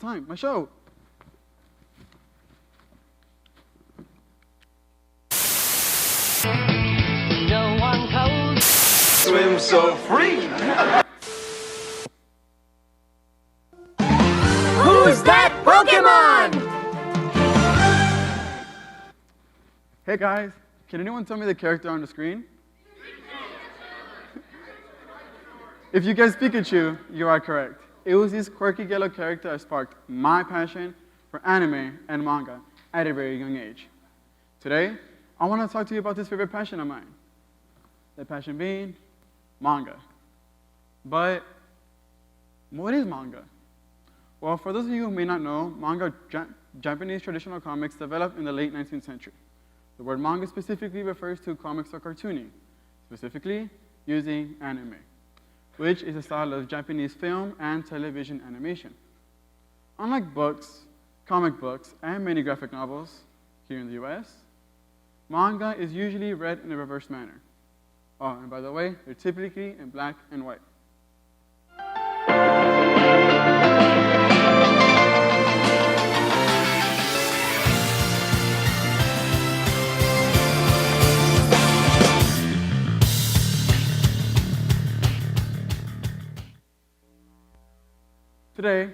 time, my show. No one told. Swim so free. Who's that Pokemon? Hey guys, can anyone tell me the character on the screen? If you guessed Pikachu, you are correct. It was this quirky yellow character that sparked my passion for anime and manga at a very young age. Today, I want to talk to you about this favorite passion of mine. The passion being manga. But what is manga? Well, for those of you who may not know, manga are Japanese traditional comics developed in the late 19th century. The word manga specifically refers to comics or cartooning, specifically using anime, which is a style of Japanese film and television animation. Unlike books, comic books, and many graphic novels here in the US, manga is usually read in a reverse manner. Oh, and by the way, they're typically in black and white. Today,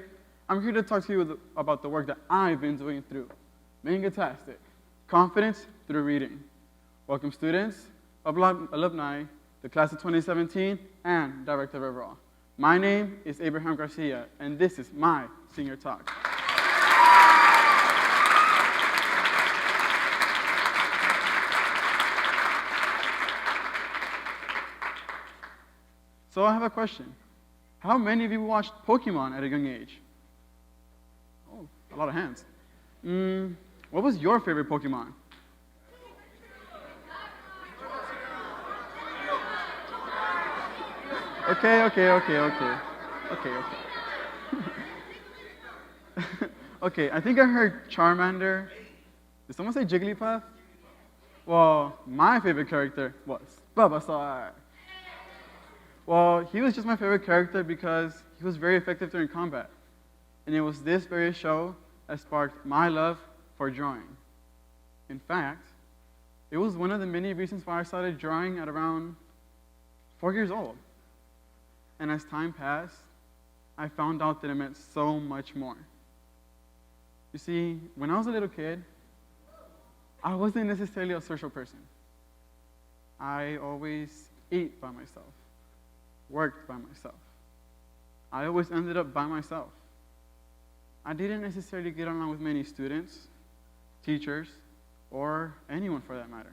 I'm here to talk to you about the work that I've been doing through Manga-tastic, confidence through reading. Welcome students, alumni, the class of 2017, and director overall. My name is Abraham Garcia, and this is my senior talk. So I have a question. How many of you watched Pokemon at a young age? Oh, a lot of hands. What was your favorite Pokemon? Okay. Okay, I think I heard Charmander. Did someone say Jigglypuff? Well, my favorite character was Bulbasaur. Well, he was just my favorite character because he was very effective during combat. And it was this very show that sparked my love for drawing. In fact, it was one of the many reasons why I started drawing at around 4 years old. And as time passed, I found out that it meant so much more. You see, when I was a little kid, I wasn't necessarily a social person. I always ate by myself, worked by myself. I always ended up by myself. I didn't necessarily get along with many students, teachers, or anyone for that matter.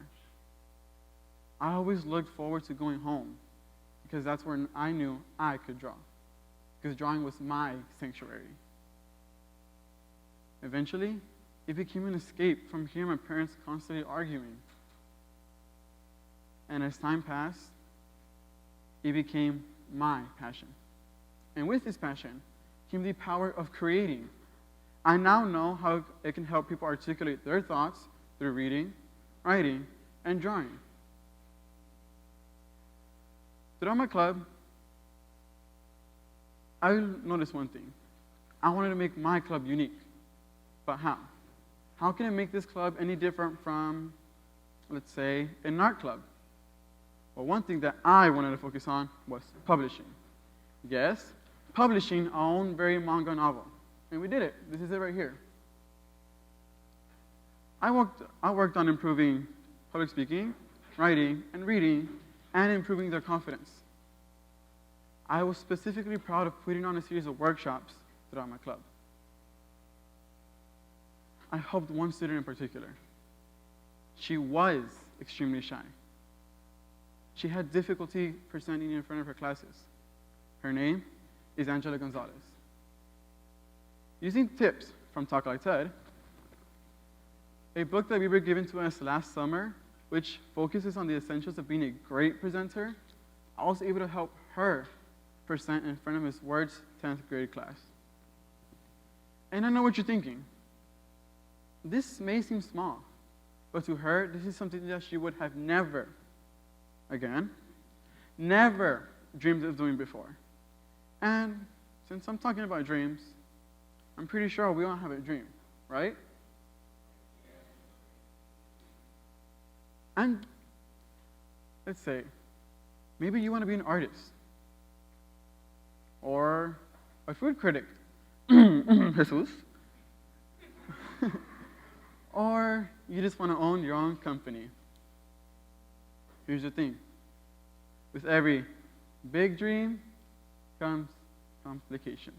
I always looked forward to going home because that's where I knew I could draw, because drawing was my sanctuary. Eventually, it became an escape from hearing my parents constantly arguing. And as time passed, it became my passion. And with this passion came the power of creating. I now know how it can help people articulate their thoughts through reading, writing, and drawing. Throughout my club, I noticed one thing. I wanted to make my club unique. But how? How can I make this club any different from, let's say, an art club? Well, one thing that I wanted to focus on was publishing. Yes, publishing our own very manga novel. And we did it. This is it right here. I worked on improving public speaking, writing, and reading, and improving their confidence. I was specifically proud of putting on a series of workshops throughout my club. I helped one student in particular. She was extremely shy. She had difficulty presenting in front of her classes. Her name is Angela Gonzalez. Using tips from Talk Like TED, a book that we were given to us last summer, which focuses on the essentials of being a great presenter, I was able to help her present in front of Ms. Ward's 10th grade class. And I know what you're thinking. This may seem small, but to her, this is something that she would have never dreamed of doing before. And since I'm talking about dreams, I'm pretty sure we all have a dream, right? And let's say, maybe you want to be an artist or a food critic, Jesus. Or you just want to own your own company. Here's the thing. With every big dream comes complications.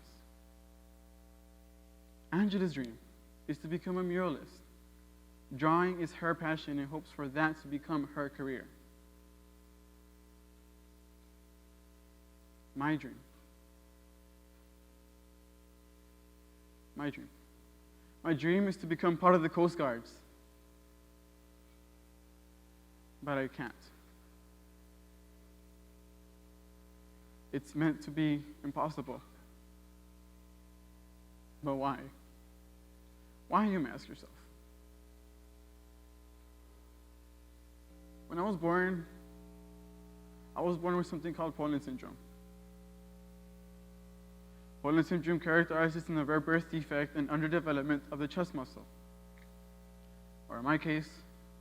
Angela's dream is to become a muralist. Drawing is her passion and hopes for that to become her career. My dream. My dream is to become part of the Coast Guards. But I can't. It's meant to be impossible. But why? Why, you may ask yourself? When I was born with something called Poland syndrome. Poland syndrome characterizes a rare birth defect and underdevelopment of the chest muscle, or in my case,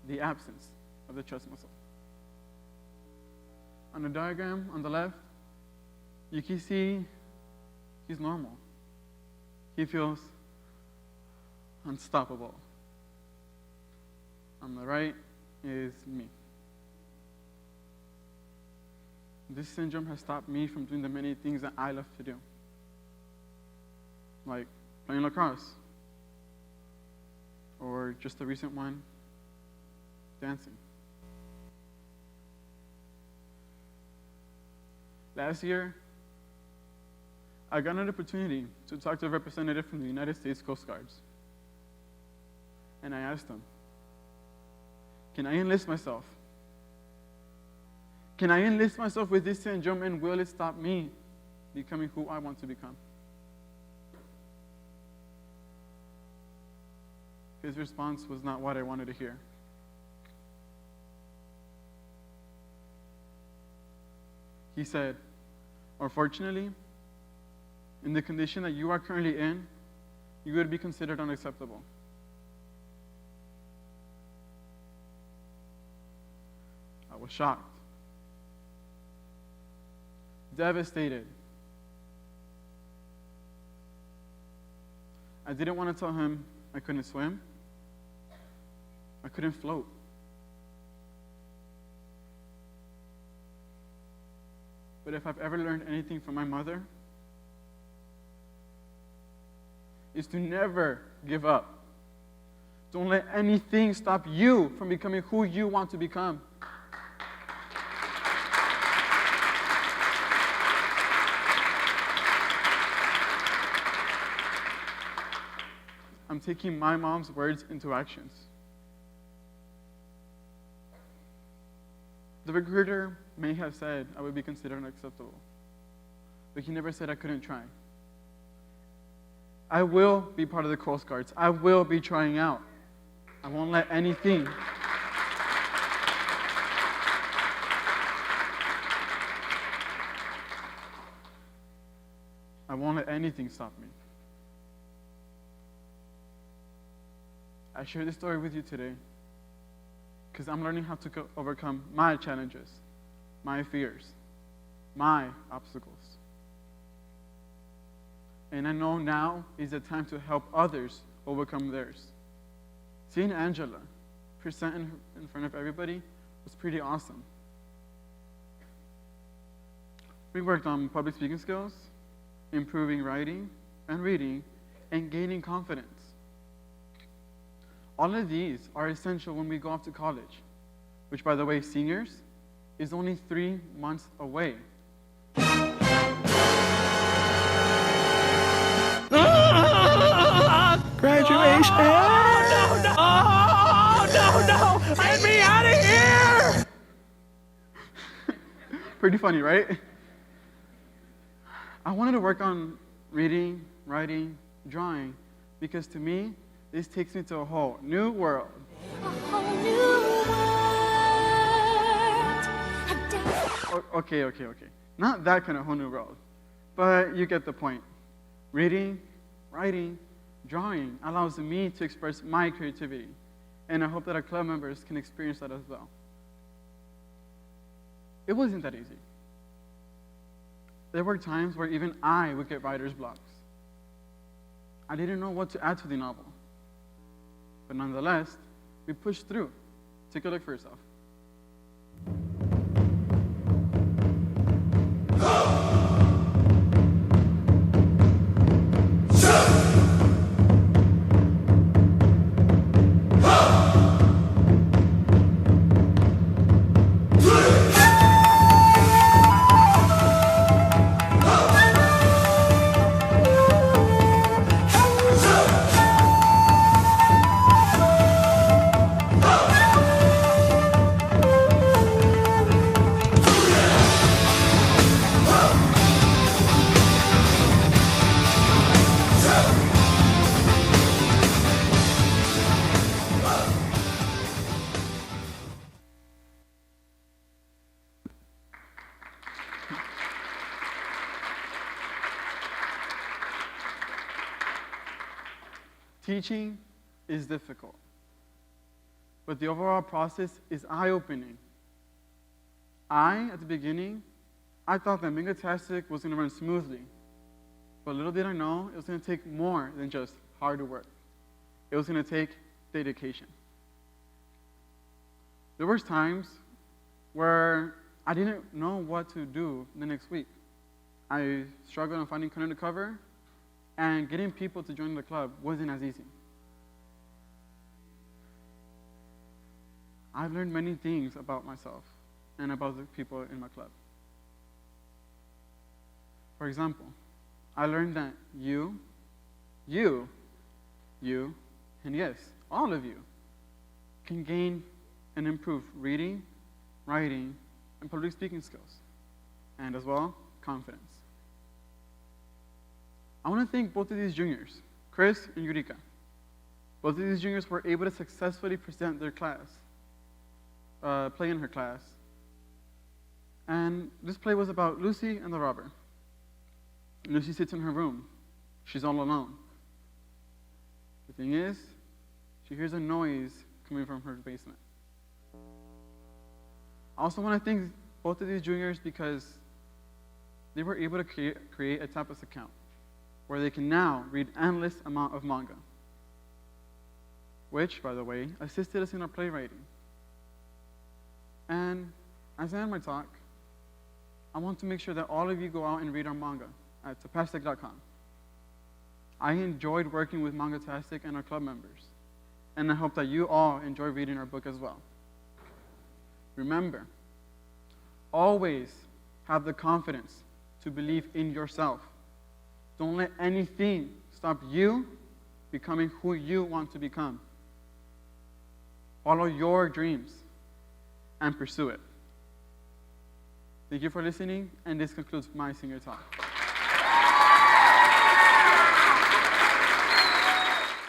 the absence of the chest muscle. On the diagram on the left, you can see he's normal. He feels unstoppable. On the right is me. This syndrome has stopped me from doing the many things that I love to do, like playing lacrosse, or just the recent one, dancing. Last year, I got an opportunity to talk to a representative from the United States Coast Guards. And I asked him, can I enlist myself? Can I enlist myself with this syndrome, and will it stop me becoming who I want to become? His response was not what I wanted to hear. He said, unfortunately, in the condition that you are currently in, you would be considered unacceptable. I was shocked, devastated. I didn't want to tell him I couldn't swim, I couldn't float. But if I've ever learned anything from my mother, is to never give up. Don't let anything stop you from becoming who you want to become. I'm taking my mom's words into actions. The recruiter may have said I would be considered unacceptable, but he never said I couldn't try. I will be part of the Coast Guards. I will be trying out. I won't let anything. I won't let anything stop me. I share this story with you today because I'm learning how to overcome my challenges, my fears, my obstacles. And I know now is the time to help others overcome theirs. Seeing Angela present in front of everybody was pretty awesome. We worked on public speaking skills, improving writing and reading, and gaining confidence. All of these are essential when we go off to college, which, by the way, seniors, is only 3 months away. Graduation. No! Get me out of here! Pretty funny, right? I wanted to work on reading, writing, drawing, because to me, this takes me to a whole new world. Okay. Not that kind of whole new world, but you get the point. Reading, writing, drawing allows me to express my creativity, and I hope that our club members can experience that as well. It wasn't that easy. There were times where even I would get writer's blocks. I didn't know what to add to the novel. But nonetheless, we pushed through. Take a look for yourself. Teaching is difficult, but the overall process is eye-opening. At the beginning, I thought that Manga-tastic was going to run smoothly, but little did I know it was going to take more than just hard work. It was going to take dedication. There was times where I didn't know what to do the next week. I struggled on finding content to cover, and getting people to join the club wasn't as easy. I've learned many things about myself and about the people in my club. For example, I learned that you, and yes, all of you, can gain and improve reading, writing, and public speaking skills, and as well, confidence. I want to thank both of these juniors, Chris and Yurika. Both of these juniors were able to successfully present their class, play in her class. And this play was about Lucy and the robber. Lucy sits in her room. She's all alone. The thing is, she hears a noise coming from her basement. I also want to thank both of these juniors because they were able to create a Tapas account where they can now read endless amount of manga, which, by the way, assisted us in our playwriting. And as I end my talk, I want to make sure that all of you go out and read our manga at tapastic.com. I enjoyed working with Manga-tastic and our club members, and I hope that you all enjoy reading our book as well. Remember, always have the confidence to believe in yourself. Don't let anything stop you becoming who you want to become. Follow your dreams and pursue it. Thank you for listening, and this concludes my senior talk.